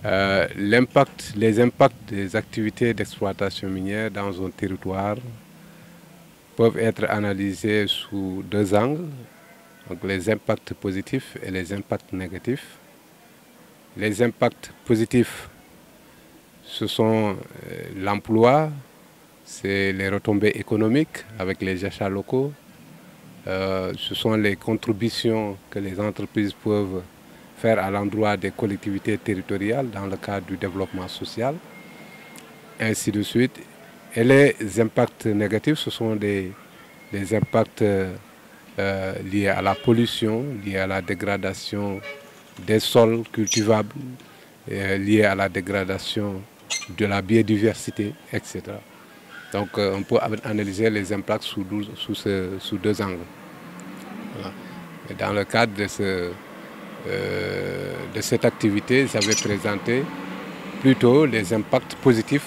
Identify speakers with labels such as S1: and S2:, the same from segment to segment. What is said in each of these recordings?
S1: Les impacts des activités d'exploitation minière dans un territoire peuvent être analysés sous deux angles, donc les impacts positifs et les impacts négatifs. Les impacts positifs, ce sont l'emploi, c'est les retombées économiques avec les achats locaux, ce sont les contributions que les entreprises peuvent faire à l'endroit des collectivités territoriales dans le cadre du développement social, ainsi de suite. Et les impacts négatifs, ce sont des impacts liés à la pollution, liés à la dégradation des sols cultivables, liés à la dégradation de la biodiversité, etc. Donc on peut analyser les impacts sous deux angles. Voilà. Et dans le cadre de cette activité, j'avais présenté plutôt les impacts positifs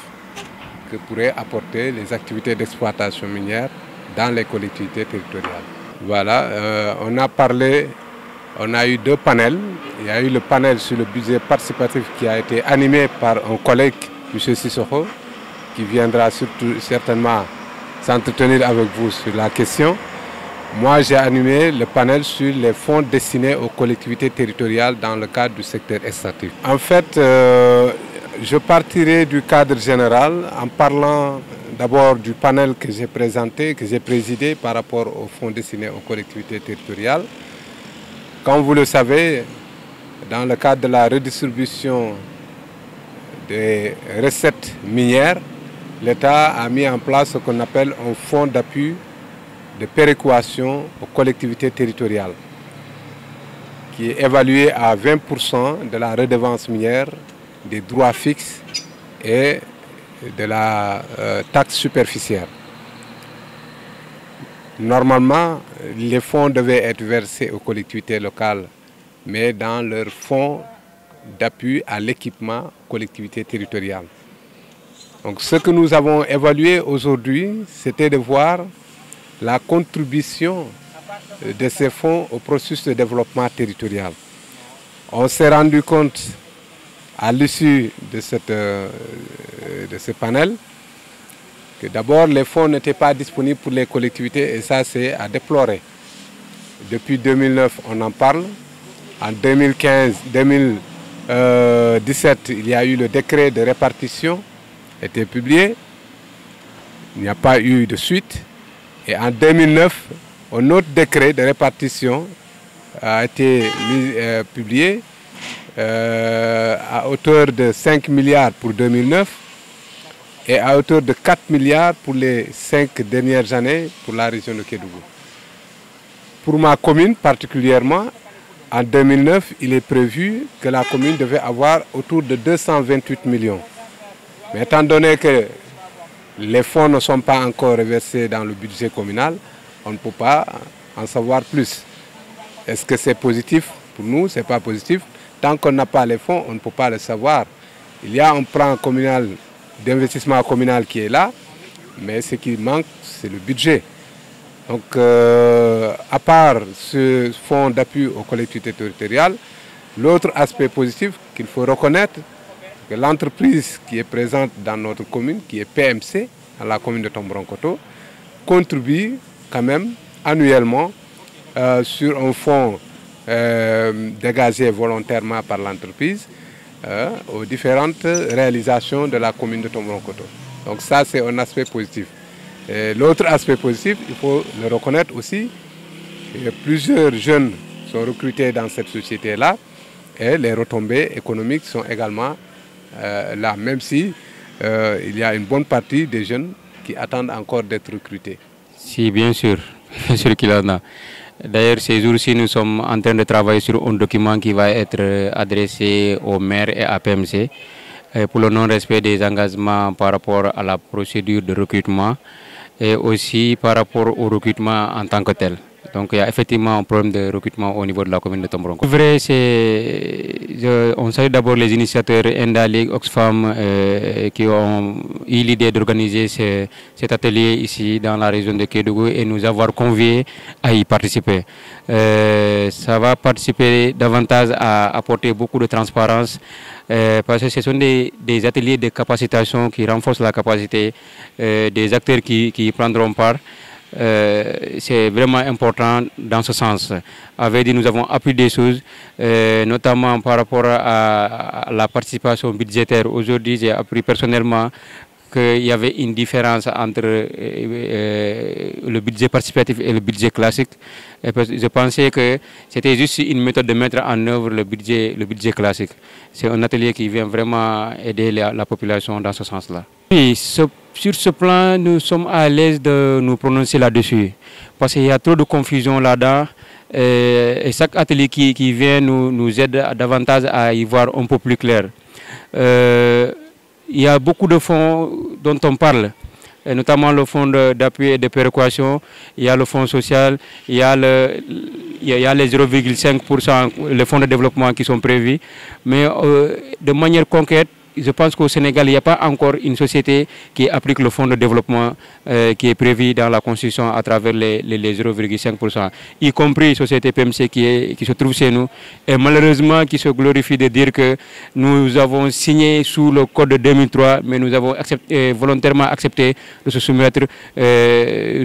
S1: que pourraient apporter les activités d'exploitation minière dans les collectivités territoriales. Voilà, on a eu deux panels. Il y a eu le panel sur le budget participatif qui a été animé par un collègue, M. Sissoko, qui viendra certainement s'entretenir avec vous sur la question. Moi, j'ai animé le panel sur les fonds destinés aux collectivités territoriales dans le cadre du secteur extractif. En fait, je partirai du cadre général en parlant d'abord du panel que j'ai présenté, que j'ai présidé par rapport aux fonds destinés aux collectivités territoriales. Comme vous le savez, dans le cadre de la redistribution des recettes minières, l'État a mis en place ce qu'on appelle un fonds d'appui de péréquation aux collectivités territoriales, qui est évalué à 20% de la redevance minière, des droits fixes et de la taxe superficielle. Normalement, les fonds devaient être versés aux collectivités locales, mais dans leur fonds d'appui à l'équipement collectivités territoriales. Donc ce que nous avons évalué aujourd'hui, c'était de voir la contribution de ces fonds au processus de développement territorial. On s'est rendu compte à l'issue de ce panel que d'abord les fonds n'étaient pas disponibles pour les collectivités et ça c'est à déplorer. Depuis 2009 on en parle. En 2017 il y a eu le décret de répartition qui a été publié. Il n'y a pas eu de suite. Et en 2009, un autre décret de répartition a été publié à hauteur de 5 milliards pour 2009 et à hauteur de 4 milliards pour les 5 dernières années pour la région de Kédougou. Pour ma commune particulièrement, en 2009, il est prévu que la commune devait avoir autour de 228 millions. Mais étant donné que les fonds ne sont pas encore reversés dans le budget communal, on ne peut pas en savoir plus. Est-ce que c'est positif? Pour nous, ce n'est pas positif. Tant qu'on n'a pas les fonds, on ne peut pas le savoir. Il y a un plan communal d'investissement communal qui est là, mais ce qui manque, c'est le budget. Donc, à part ce fonds d'appui aux collectivités territoriales, l'autre aspect positif qu'il faut reconnaître, que l'entreprise qui est présente dans notre commune, qui est PMC, à la commune de Tombourankoto, contribue quand même annuellement sur un fonds dégagé volontairement par l'entreprise aux différentes réalisations de la commune de Tombourankoto. Donc ça, c'est un aspect positif. L'autre aspect positif, il faut le reconnaître aussi, plusieurs jeunes sont recrutés dans cette société-là et les retombées économiques sont également là, même si il y a une bonne partie des jeunes qui attendent encore d'être recrutés.
S2: Si, bien sûr qu'il y en a. D'ailleurs, ces jours-ci, nous sommes en train de travailler sur un document qui va être adressé aux maires et à PMC pour le non-respect des engagements par rapport à la procédure de recrutement et aussi par rapport au recrutement en tant que tel. Donc il y a effectivement un problème de recrutement au niveau de la commune de Tomboronkoto. C'est vrai, on salue d'abord les initiateurs Enda League, Oxfam qui ont eu l'idée d'organiser cet atelier ici dans la région de Kédougou et nous avoir conviés à y participer. Ça va participer davantage à apporter beaucoup de transparence parce que ce sont des ateliers de capacitation qui renforcent la capacité des acteurs qui y prendront part. C'est vraiment important dans ce sens. Avec nous avons appris des choses, notamment par rapport à la participation budgétaire. Aujourd'hui, j'ai appris personnellement qu'il y avait une différence entre le budget participatif et le budget classique. Et je pensais que c'était juste une méthode de mettre en œuvre le budget classique. C'est un atelier qui vient vraiment aider la population dans ce sens-là. Oui, sur ce plan, nous sommes à l'aise de nous prononcer là-dessus. Parce qu'il y a trop de confusion là-dedans. Et chaque atelier qui vient nous aide davantage à y voir un peu plus clair. Il y a beaucoup de fonds dont on parle, et notamment le fonds d'appui et de péréquation, il y a le fonds social, il y a les 0,5%, les fonds de développement qui sont prévus. Mais de manière concrète, je pense qu'au Sénégal, il n'y a pas encore une société qui applique le fonds de développement qui est prévu dans la Constitution à travers les 0,5%, y compris la société PMC qui se trouve chez nous, et malheureusement qui se glorifie de dire que nous avons signé sous le code de 2003, mais nous avons volontairement accepté de se soumettre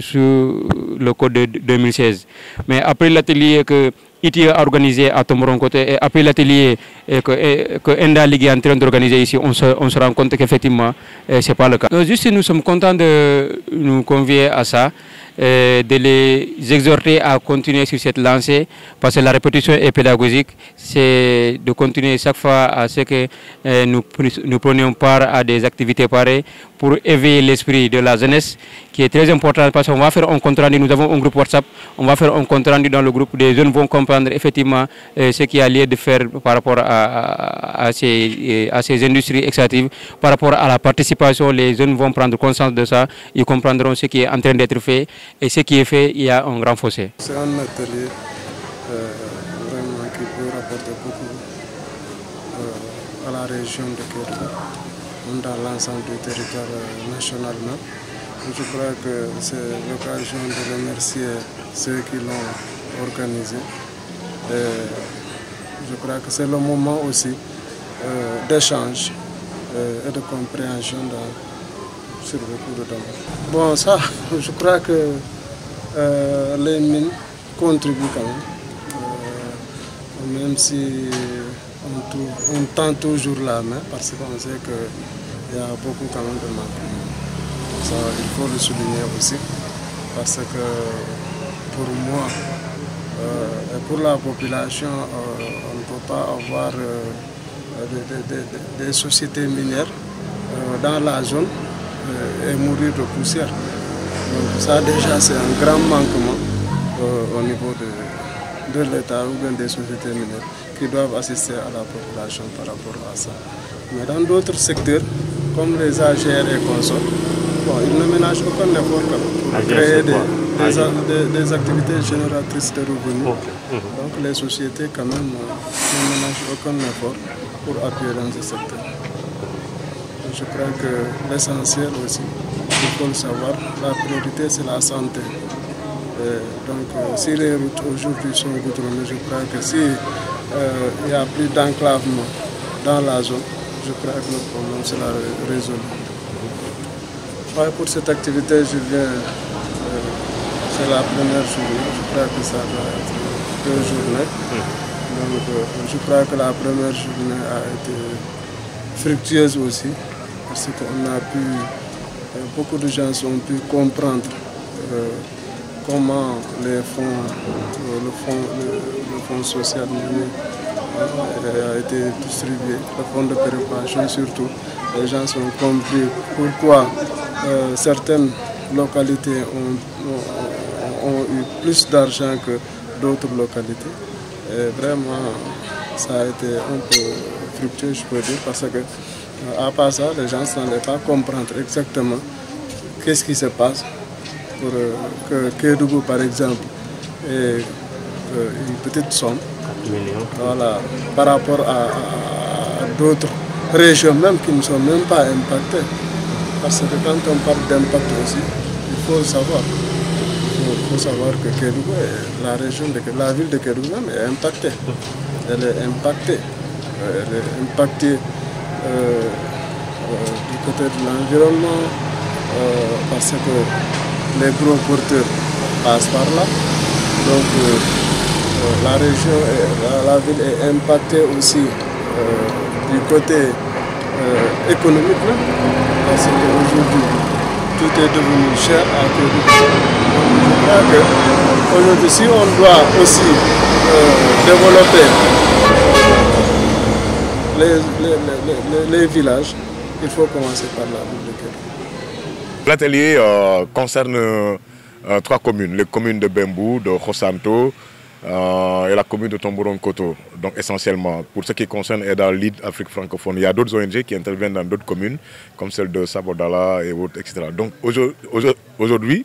S2: sous le code de 2016. Mais après l'atelier que ITIE a organisé à Tomboronkoto et après l'atelier que Enda League est en train d'organiser ici, on se rend compte qu'effectivement, ce n'est pas le cas. Juste, nous sommes contents de nous convier à ça, de les exhorter à continuer sur cette lancée, parce que la répétition est pédagogique, c'est de continuer chaque fois à ce que nous prenions part à des activités pareilles pour éveiller l'esprit de la jeunesse, qui est très important, parce qu'on va faire un compte rendu, nous avons un groupe WhatsApp, on va faire un compte rendu dans le groupe, des jeunes vont comprendre effectivement ce qu'il y a lieu de faire par rapport à ces industries extractives, par rapport à la participation, les jeunes vont prendre conscience de ça, ils comprendront ce qui est en train d'être fait, et ce qui est fait, il y a un grand fossé.
S3: C'est un atelier vraiment qui peut rapporter beaucoup à la région de Kédougou, dans l'ensemble du territoire national. Je crois que c'est l'occasion de remercier ceux qui l'ont organisé. Je crois que c'est le moment aussi d'échange et de compréhension sur beaucoup de domaines. Bon, ça, je crois que les mines contribuent quand même si on tend toujours la main, parce qu'on sait qu'il y a beaucoup quand même de manquements. Ça, il faut le souligner aussi, parce que pour moi et pour la population, on ne peut pas avoir des sociétés minières dans la zone et mourir de poussière. Donc ça déjà c'est un grand manquement au niveau de l'État ou bien des sociétés minières qui doivent assister à la population par rapport à ça. Mais dans d'autres secteurs, comme les AGR et consorts, bon, ils ne ménagent aucun effort pour créer des activités génératrices de revenus. Donc les sociétés quand même ne ménagent aucun effort pour appuyer dans ce secteur. Je crois que l'essentiel aussi, il faut le savoir, la priorité c'est la santé. Donc si les routes aujourd'hui sont goudronnées, je crois que s'il n'y a plus d'enclavement dans la zone, je crois que le problème sera résolu. Pour cette activité, je viens, c'est la première journée, je crois que ça va être 2 journées. Donc je crois que la première journée a été fructueuse aussi, parce qu'on a pu, beaucoup de gens ont pu comprendre comment le fonds social a été distribué, le fonds de péréquation surtout. Les gens ont compris pourquoi certaines localités ont eu plus d'argent que d'autres localités. Et vraiment, ça a été un peu fructueux, je peux dire, parce que à part ça, les gens ne semblaient pas comprendre exactement qu'est-ce qui se passe pour que Kédougou, par exemple, est une petite somme.
S4: 4 millions.
S3: Voilà, par rapport à d'autres régions même qui ne sont même pas impactées. Parce que quand on parle d'impact aussi, il faut savoir. Il faut savoir que Kédougou, la ville de Kédougou est impactée. Elle est impactée. Elle est impactée du côté de l'environnement, parce que les gros porteurs passent par là. Donc la région, la ville est impactée aussi du côté économique, là, parce qu'aujourd'hui tout est devenu cher à Kédougou. Je crois qu'aujourd'hui, si on doit aussi développer les villages, il faut commencer par la ville de Kédougou.
S5: L'atelier concerne 3 communes, les communes de Bembou, de Khossanto et la commune de Tomboron-Koto, donc essentiellement. Pour ce qui concerne EDA Lead Afrique francophone, il y a d'autres ONG qui interviennent dans d'autres communes, comme celle de Sabodala et autres, etc. Donc aujourd'hui,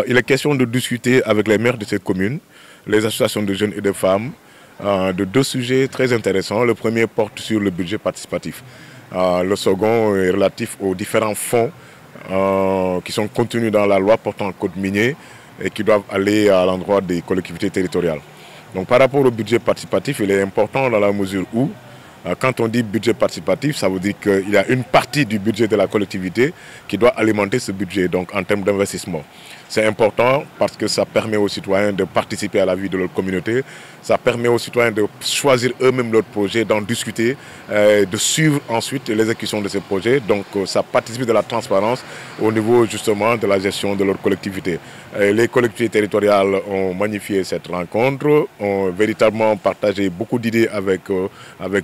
S5: il est question de discuter avec les maires de ces communes, les associations de jeunes et de femmes, de 2 sujets très intéressants. Le premier porte sur le budget participatif. Le second est relatif aux différents fonds qui sont contenus dans la loi portant le code minier et qui doivent aller à l'endroit des collectivités territoriales. Donc par rapport au budget participatif, il est important dans la mesure où, quand on dit budget participatif, ça veut dire qu'il y a une partie du budget de la collectivité qui doit alimenter ce budget, donc en termes d'investissement. C'est important parce que ça permet aux citoyens de participer à la vie de leur communauté, ça permet aux citoyens de choisir eux-mêmes leur projet, d'en discuter, de suivre ensuite l'exécution de ces projets. Donc ça participe de la transparence au niveau justement de la gestion de leur collectivité. Les collectivités territoriales ont magnifié cette rencontre, ont véritablement partagé beaucoup d'idées avec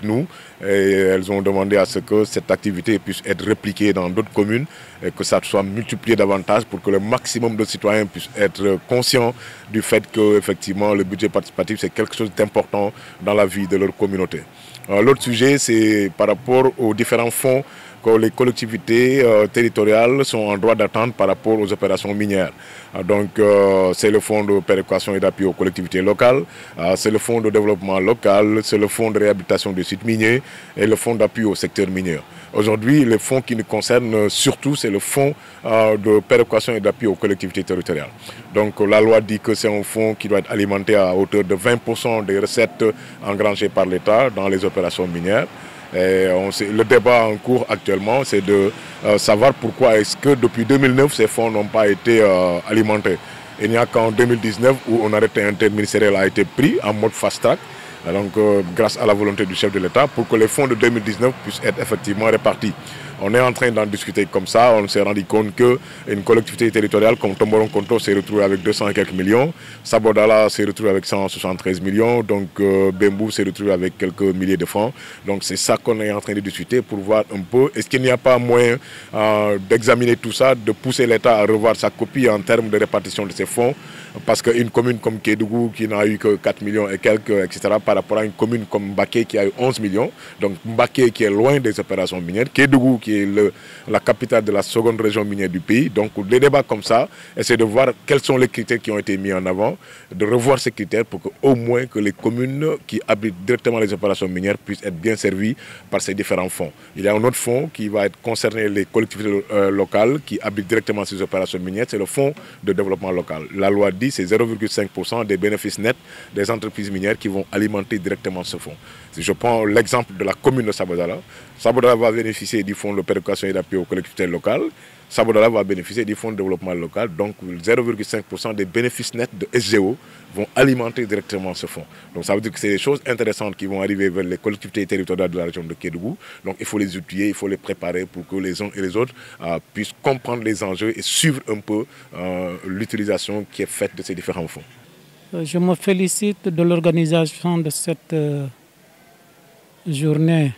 S5: nous et elles ont demandé à ce que cette activité puisse être répliquée dans d'autres communes et que ça soit multiplié davantage pour que le maximum de citoyens puissent être conscients du fait que effectivement le budget participatif c'est quelque chose d'important dans la vie de leur communauté. L'autre sujet c'est par rapport aux différents fonds que les collectivités territoriales sont en droit d'attendre par rapport aux opérations minières. Donc c'est le fonds de péréquation et d'appui aux collectivités locales, c'est le fonds de développement local, c'est le fonds de réhabilitation des sites miniers et le fonds d'appui au secteur minier. Aujourd'hui, le fonds qui nous concerne surtout, c'est le fonds de péréquation et d'appui aux collectivités territoriales. Donc la loi dit que c'est un fonds qui doit être alimenté à hauteur de 20% des recettes engrangées par l'État dans les opérations minières. Et le débat en cours actuellement, c'est de savoir pourquoi est-ce que depuis 2009, ces fonds n'ont pas été alimentés. Il n'y a qu'en 2019 où un arrêté interministériel a été pris en mode fast-track, donc grâce à la volonté du chef de l'État, pour que les fonds de 2019 puissent être effectivement répartis. On est en train d'en discuter comme ça, on s'est rendu compte qu'une collectivité territoriale comme Tomboron-Koto s'est retrouvée avec 200 et quelques millions, Sabodala s'est retrouvé avec 173 millions, donc Bembou s'est retrouvé avec quelques milliers de francs. Donc c'est ça qu'on est en train de discuter pour voir un peu, est-ce qu'il n'y a pas moyen d'examiner tout ça, de pousser l'État à revoir sa copie en termes de répartition de ces fonds, parce qu'une commune comme Kédougou qui n'a eu que 4 millions et quelques, etc., par rapport à une commune comme Mbaké qui a eu 11 millions, donc Mbaké qui est loin des opérations minières, Kédougou qui est la capitale de la seconde région minière du pays. Donc des débats comme ça, essayer de voir quels sont les critères qui ont été mis en avant, de revoir ces critères pour qu'au moins que les communes qui habitent directement les opérations minières puissent être bien servies par ces différents fonds. Il y a un autre fonds qui va être concerné les collectivités locales qui habitent directement ces opérations minières, c'est le fonds de développement local. La loi dit c'est 0,5% des bénéfices nets des entreprises minières qui vont alimenter directement ce fonds. Si je prends l'exemple de la commune de Sabodala, Sabodala va bénéficier du fonds de péréquation et d'appui aux collectivités locales. Sabodala va bénéficier du fonds de développement local. Donc 0,5% des bénéfices nets de SGO vont alimenter directement ce fonds. Donc ça veut dire que c'est des choses intéressantes qui vont arriver vers les collectivités territoriales de la région de Kédougou. Donc il faut les outiller, il faut les préparer pour que les uns et les autres puissent comprendre les enjeux et suivre un peu l'utilisation qui est faite de ces différents fonds.
S6: Je me félicite de l'organisation de cette journée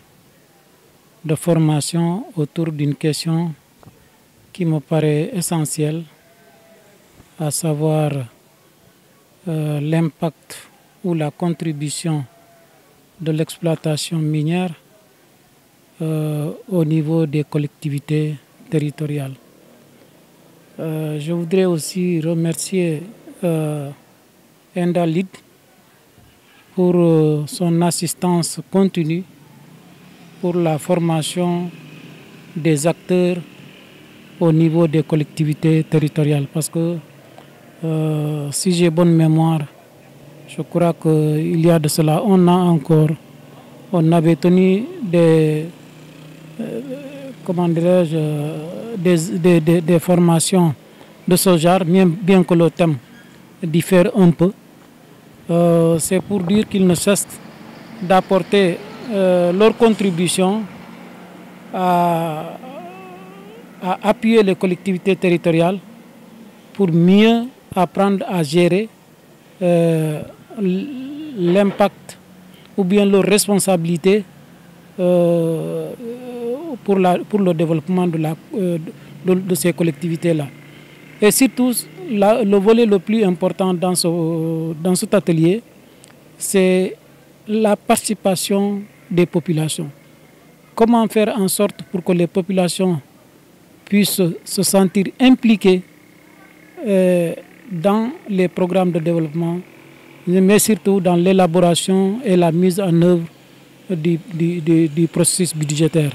S6: de formation autour d'une question qui me paraît essentielle, à savoir l'impact ou la contribution de l'exploitation minière au niveau des collectivités territoriales. Je voudrais aussi remercier Endalid pour son assistance continue pour la formation des acteurs au niveau des collectivités territoriales. Parce que si j'ai bonne mémoire, je crois qu'il y a de cela un an encore, on avait tenu des formations de ce genre, bien que le thème diffère un peu. C'est pour dire qu'ils ne cessent d'apporter leur contribution à appuyer les collectivités territoriales pour mieux apprendre à gérer l'impact ou bien leurs responsabilités pour le développement de ces collectivités-là. Et surtout, le volet le plus important dans cet atelier, c'est la participation des populations. Comment faire en sorte pour que les populations puissent se sentir impliquées dans les programmes de développement, mais surtout dans l'élaboration et la mise en œuvre du processus budgétaire.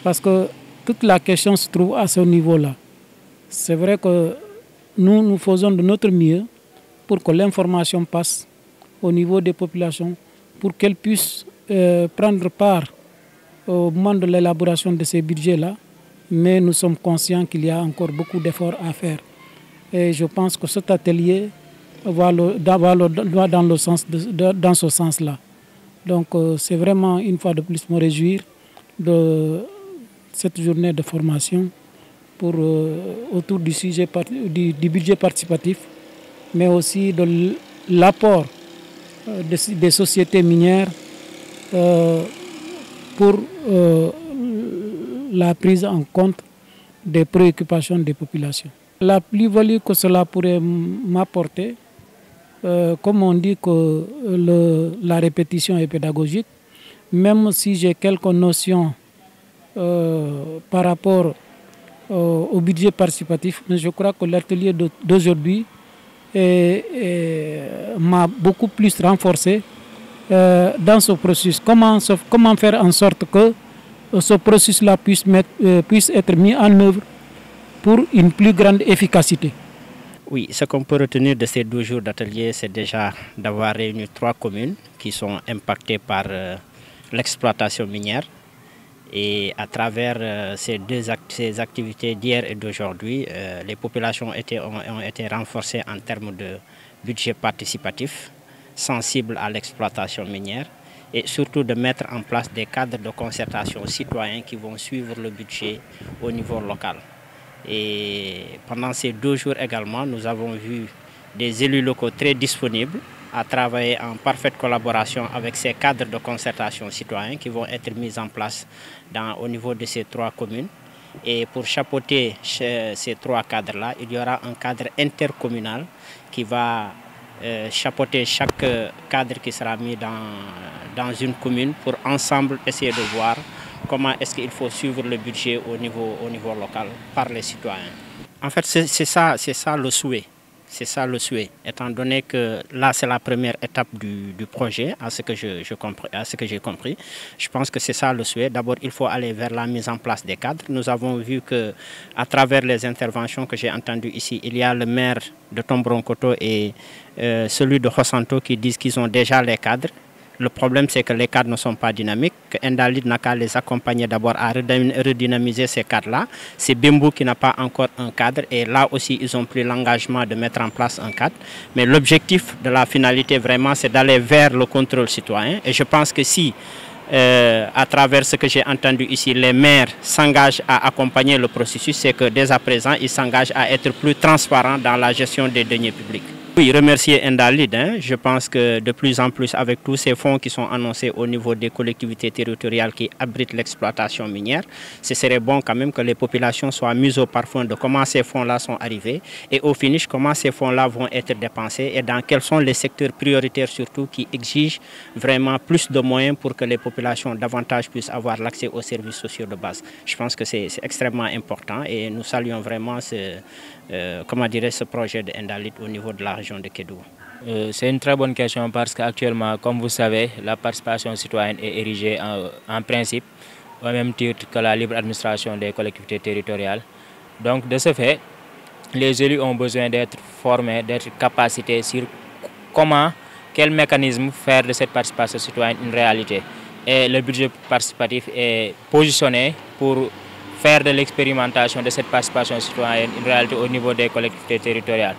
S6: Parce que toute la question se trouve à ce niveau-là. C'est vrai que nous faisons de notre mieux pour que l'information passe au niveau des populations, pour qu'elles puissent prendre part au moment de l'élaboration de ces budgets-là, mais nous sommes conscients qu'il y a encore beaucoup d'efforts à faire. Et je pense que cet atelier va dans ce sens-là. Donc c'est vraiment une fois de plus me réjouir de cette journée de formation autour du sujet du budget participatif, mais aussi de l'apport des sociétés minières pour la prise en compte des préoccupations des populations. La plus-value que cela pourrait m'apporter, comme on dit que la répétition est pédagogique, même si j'ai quelques notions par rapport au budget participatif, mais je crois que l'atelier d'aujourd'hui m'a beaucoup plus renforcé dans ce processus. Comment faire en sorte que ce processus-là puisse être mis en œuvre pour une plus grande efficacité.
S4: Oui, ce qu'on peut retenir de ces 2 jours d'atelier, c'est déjà d'avoir réuni 3 communes qui sont impactées par l'exploitation minière. Et à travers ces activités d'hier et d'aujourd'hui, les populations ont été renforcées en termes de budget participatif, sensible à l'exploitation minière, et surtout de mettre en place des cadres de concertation citoyens qui vont suivre le budget au niveau local. Et pendant ces 2 jours également, nous avons vu des élus locaux très disponibles à travailler en parfaite collaboration avec ces cadres de concertation citoyens qui vont être mis en place au niveau de ces 3 communes. Et pour chapeauter ces 3 cadres-là, il y aura un cadre intercommunal qui va chapeauter chaque cadre qui sera mis dans une commune pour ensemble essayer de voir comment est-ce qu'il faut suivre le budget au niveau local par les citoyens. En fait, c'est ça le souhait. C'est ça le souhait, étant donné que là c'est la première étape du projet, à ce que j'ai compris. Je pense que c'est ça le souhait. D'abord, il faut aller vers la mise en place des cadres. Nous avons vu qu'à travers les interventions que j'ai entendues ici, il y a le maire de Tomboronkoto et celui de Khosanto qui disent qu'ils ont déjà les cadres. Le problème, c'est que les cadres ne sont pas dynamiques. Endalid n'a qu'à les accompagner d'abord à redynamiser ces cadres-là. C'est Bembou qui n'a pas encore un cadre. Et là aussi, ils ont pris l'engagement de mettre en place un cadre. Mais l'objectif de la finalité, vraiment, c'est d'aller vers le contrôle citoyen. Et je pense que si, à travers ce que j'ai entendu ici, les maires s'engagent à accompagner le processus, c'est que dès à présent, ils s'engagent à être plus transparents dans la gestion des deniers publics. Oui, remercier Endalid. Je pense que de plus en plus, avec tous ces fonds qui sont annoncés au niveau des collectivités territoriales qui abritent l'exploitation minière, ce serait bon quand même que les populations soient mises au parfum de comment ces fonds-là sont arrivés et au finish, comment ces fonds-là vont être dépensés et dans quels sont les secteurs prioritaires surtout qui exigent vraiment plus de moyens pour que les populations davantage puissent avoir l'accès aux services sociaux de base. Je pense que c'est extrêmement important et nous saluons vraiment ce projet de Endalid au niveau de la région de Kédougou.
S7: C'est une très bonne question parce qu'actuellement, comme vous savez, la participation citoyenne est érigée en principe au même titre que la libre administration des collectivités territoriales. Donc de ce fait, les élus ont besoin d'être formés, d'être capacités sur comment, quel mécanisme faire de cette participation citoyenne une réalité. Et le budget participatif est positionné pour faire de l'expérimentation de cette participation citoyenne une réalité au niveau des collectivités territoriales.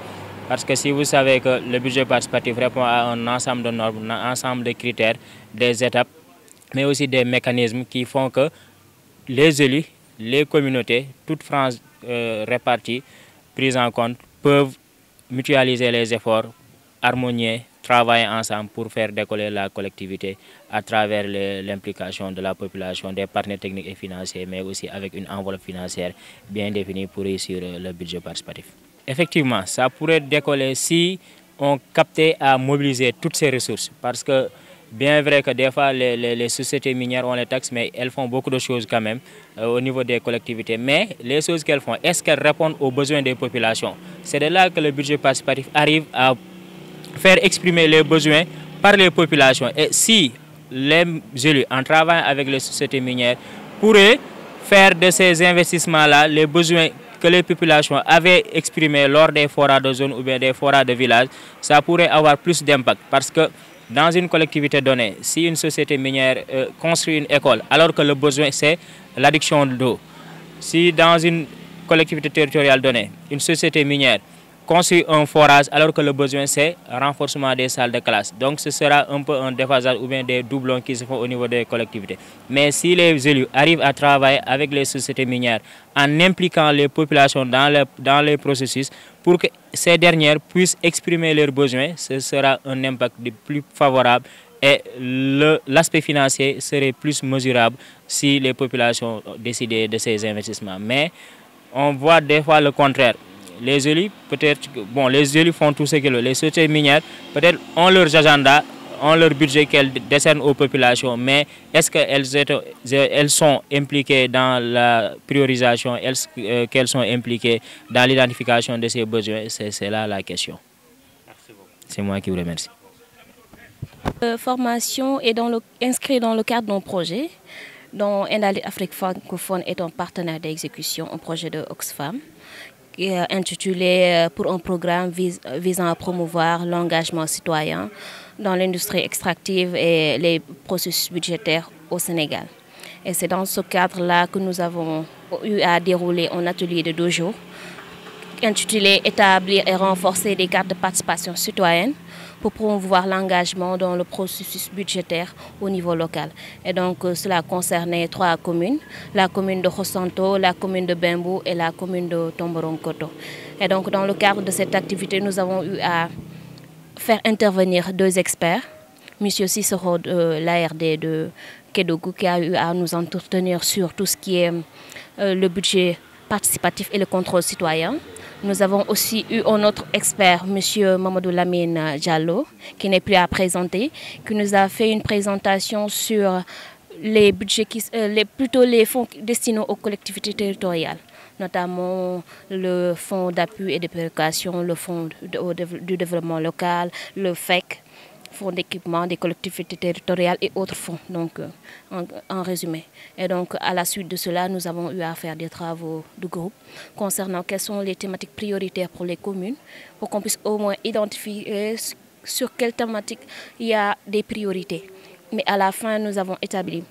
S7: Parce que si vous savez que le budget participatif répond à un ensemble de normes, un ensemble de critères, des étapes, mais aussi des mécanismes qui font que les élus, les communautés, toutes franges réparties, prises en compte, peuvent mutualiser les efforts, harmonier, travailler ensemble pour faire décoller la collectivité à travers l'implication de la population, des partenaires techniques et financiers, mais aussi avec une enveloppe financière bien définie pour réussir le budget participatif. Effectivement, ça pourrait décoller si on captait à mobiliser toutes ces ressources. Parce que bien vrai que des fois les sociétés minières ont les taxes, mais elles font beaucoup de choses quand même au niveau des collectivités. Mais les choses qu'elles font, est-ce qu'elles répondent aux besoins des populations? C'est de là que le budget participatif arrive à faire exprimer les besoins par les populations. Et si les élus, en travaillant avec les sociétés minières, pourraient faire de ces investissements-là les besoins que les populations avaient exprimés lors des forats de zone ou bien des forats de village, ça pourrait avoir plus d'impact. Parce que dans une collectivité donnée, si une société minière construit une école, alors que le besoin c'est l'adduction d'eau, si dans une collectivité territoriale donnée, une société minière construit un forage alors que le besoin c'est renforcement des salles de classe. Donc ce sera un peu un déphasage ou bien des doublons qui se font au niveau des collectivités. Mais si les élus arrivent à travailler avec les sociétés minières en impliquant les populations dans les processus pour que ces dernières puissent exprimer leurs besoins, ce sera un impact plus favorable et l'aspect financier serait plus mesurable si les populations décidaient de ces investissements. Mais on voit des fois le contraire. Les élus, peut-être, bon, les élus font tout ce qu'ils veulent. Les sociétés minières, peut-être, ont leurs agendas, ont leur budget qu'elles décernent aux populations, mais est-ce qu'elles sont impliquées dans la priorisation, qu'elles sont impliquées dans l'identification de ces besoins? C'est là la question. Merci beaucoup. C'est moi qui vous remercie.
S8: Formation est inscrite dans le cadre d'un projet dont Endalit Afrique francophone est un partenaire d'exécution, un projet de Oxfam, intitulé pour un programme visant à promouvoir l'engagement citoyen dans l'industrie extractive et les processus budgétaires au Sénégal. Et c'est dans ce cadre-là que nous avons eu à dérouler un atelier de 2 jours intitulé « Établir et renforcer des cartes de participation citoyenne » pour promouvoir l'engagement dans le processus budgétaire au niveau local. Et donc cela concernait 3 communes, la commune de Khossanto, la commune de Bembou et la commune de Tomboronkoto. Et donc dans le cadre de cette activité, nous avons eu à faire intervenir 2 experts, M. Cicero de l'ARD de Kédougou qui a eu à nous entretenir sur tout ce qui est le budget participatif et le contrôle citoyen. Nous avons aussi eu un autre expert, M. Mamadou Lamine Diallo, qui n'est plus à présenter, qui nous a fait une présentation sur les budgets, plutôt les fonds destinés aux collectivités territoriales, notamment le fonds d'appui et de péréquation, le fonds du développement local, le FEC, fonds d'équipement des collectivités territoriales et autres fonds, donc en résumé. Et donc à la suite de cela, nous avons eu à faire des travaux de groupe concernant quelles sont les thématiques prioritaires pour les communes, pour qu'on puisse au moins identifier sur quelles thématiques il y a des priorités. Mais à la fin, nous avons établi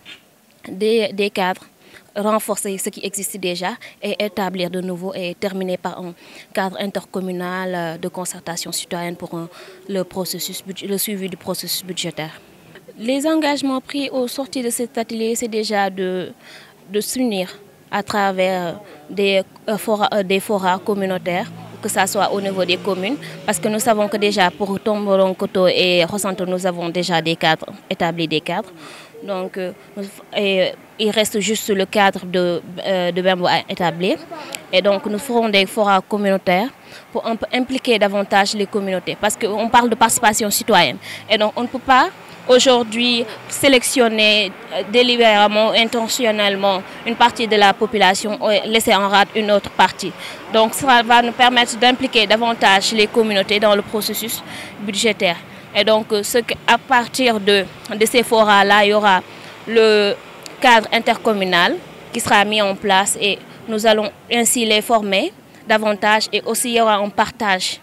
S8: des cadres, renforcer ce qui existe déjà et établir de nouveau et terminer par un cadre intercommunal de concertation citoyenne pour le suivi du processus budgétaire. Les engagements pris au sortir de cet atelier, c'est déjà de s'unir à travers des forats communautaires, que ce soit au niveau des communes, parce que nous savons que déjà pour Tomboronkoto et Khossanto, nous avons déjà établi des cadres. Donc, il reste juste le cadre de Bembou à établir. Et donc, nous ferons des forats communautaires pour impliquer davantage les communautés. Parce qu'on parle de participation citoyenne. Et donc, on ne peut pas aujourd'hui sélectionner délibérément, intentionnellement une partie de la population et laisser en rade une autre partie. Donc ça va nous permettre d'impliquer davantage les communautés dans le processus budgétaire. Et donc à partir de ces forats-là, il y aura le cadre intercommunal qui sera mis en place et nous allons ainsi les former davantage, et aussi il y aura un partage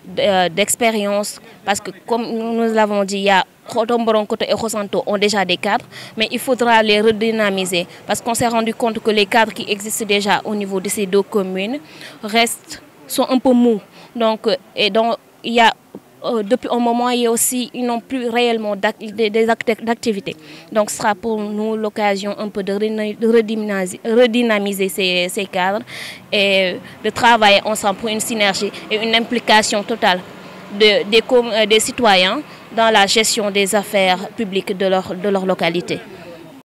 S8: d'expérience parce que comme nous l'avons dit, il y a Tomboron Koto et Khossanto ont déjà des cadres, mais il faudra les redynamiser parce qu'on s'est rendu compte que les cadres qui existent déjà au niveau de ces deux communes sont un peu mous. Donc, il y a depuis un moment, ils n'ont plus réellement des actes d'activité. Donc ce sera pour nous l'occasion un peu de redynamiser ces cadres et de travailler ensemble pour une synergie et une implication totale des citoyens dans la gestion des affaires publiques de leur localité.